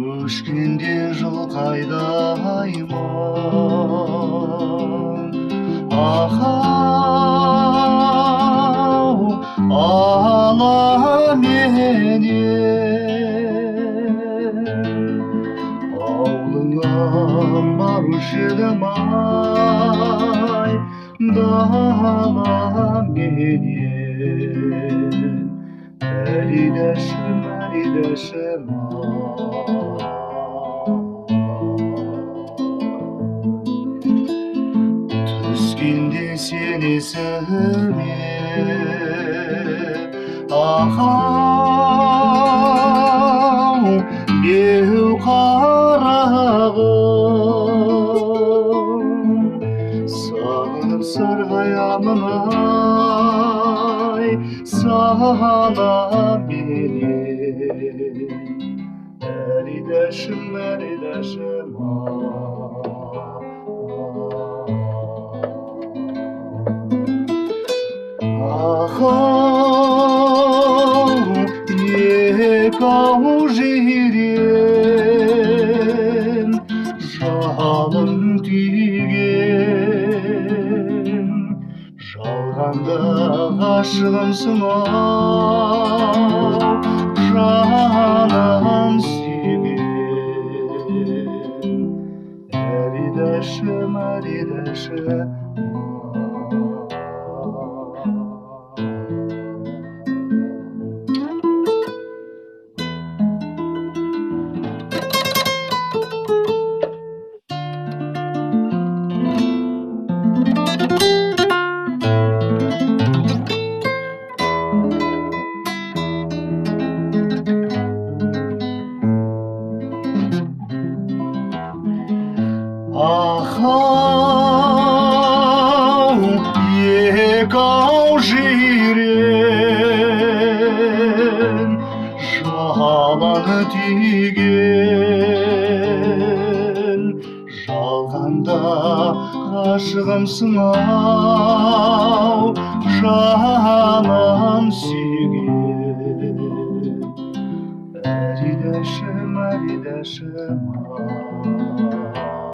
өшкенде жылқайдаймын ахау ала менен ауылыңа барушы едім ай дала менен әридәшім әридәшім түскенде сен есіме ахау беу қарағым сағынып сарғаямын ай сана менен әридәшім әридәшім ахау екі-ау жирен жалын түйген жалғанда ғашығымсың ау жаным сүйген әридәшім әридәшім ахау екі-ау жирен жаланы түйген жалғанда ғашығымсың ау жаным сүйген әридәшім әридәшім